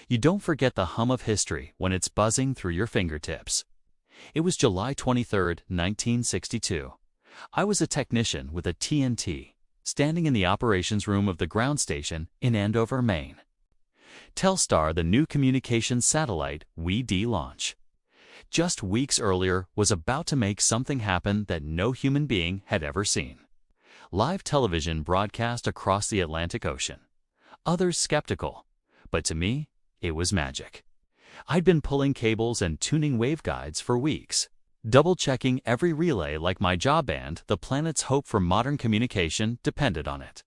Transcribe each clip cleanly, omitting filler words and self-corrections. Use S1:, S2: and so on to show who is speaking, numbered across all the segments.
S1: You don't forget the hum of history when it's buzzing through your fingertips. It was July 23, 1962. I was a technician with a TNT, standing in the operations room of the ground station in Andover, Maine. Telstar, the new communications satellite we launch, just weeks earlier, was about to make something happen that no human being had ever seen. Live television broadcast across the Atlantic Ocean. Others skeptical, but to me, it was magic. I'd been pulling cables and tuning waveguides for weeks, double-checking every relay like my job, and the planet's hope for modern communication depended on it.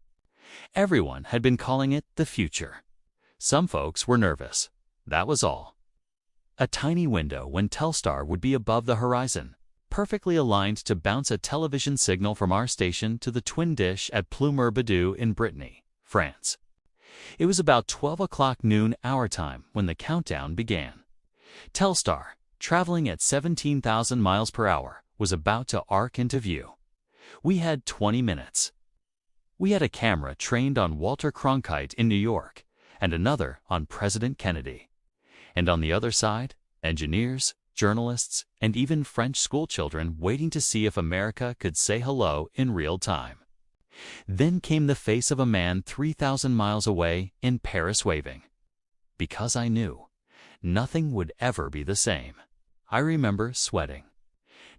S1: Everyone had been calling it the future. Some folks were nervous. That was all. A tiny window when Telstar would be above the horizon, perfectly aligned to bounce a television signal from our station to the twin dish at Plumeur-Bédoux in Brittany, France. It was about 12 o'clock noon our time when the countdown began. Telstar, traveling at 17,000 miles per hour, was about to arc into view. We had 20 minutes. We had a camera trained on Walter Cronkite in New York and another on President Kennedy. And on the other side, engineers, journalists, and even French schoolchildren waiting to see if America could say hello in real time. Then came the face of a man 3,000 miles away in Paris waving. Because I knew nothing would ever be the same. I remember sweating,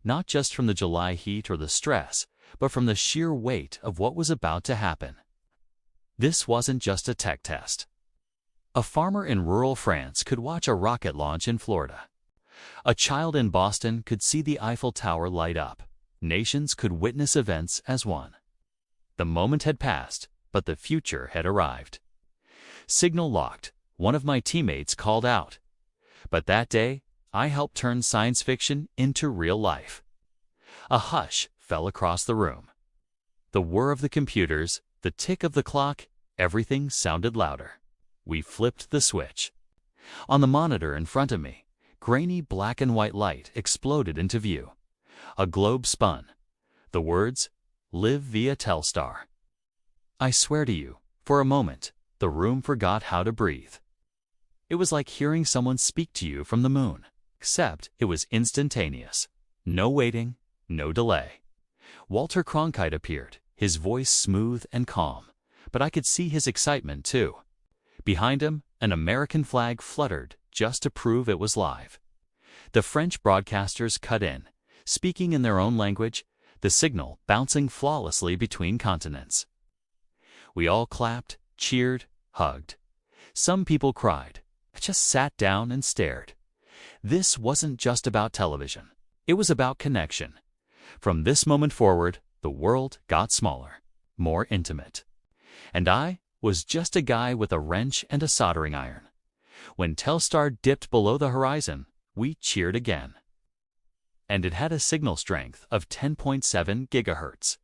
S1: not just from the July heat or the stress, but from the sheer weight of what was about to happen. This wasn't just a tech test. A farmer in rural France could watch a rocket launch in Florida. A child in Boston could see the Eiffel Tower light up. Nations could witness events as one. The moment had passed, but the future had arrived. Signal locked, one of my teammates called out. But that day, I helped turn science fiction into real life. A hush fell across the room. The whir of the computers, the tick of the clock, everything sounded louder. We flipped the switch. On the monitor in front of me, grainy black and white light exploded into view. A globe spun. The words, "Live via Telstar." I swear to you, for a moment, the room forgot how to breathe. It was like hearing someone speak to you from the moon, except it was instantaneous. No waiting, no delay. Walter Cronkite appeared, his voice smooth and calm, but I could see his excitement too. Behind him, an American flag fluttered just to prove it was live. The French broadcasters cut in, speaking in their own language, the signal bouncing flawlessly between continents. We all clapped, cheered, hugged. Some people cried. I just sat down and stared. This wasn't just about television. It was about connection. From this moment forward, the world got smaller, more intimate. And I was just a guy with a wrench and a soldering iron. When Telstar dipped below the horizon, we cheered again. And it had a signal strength of 10.7 gigahertz.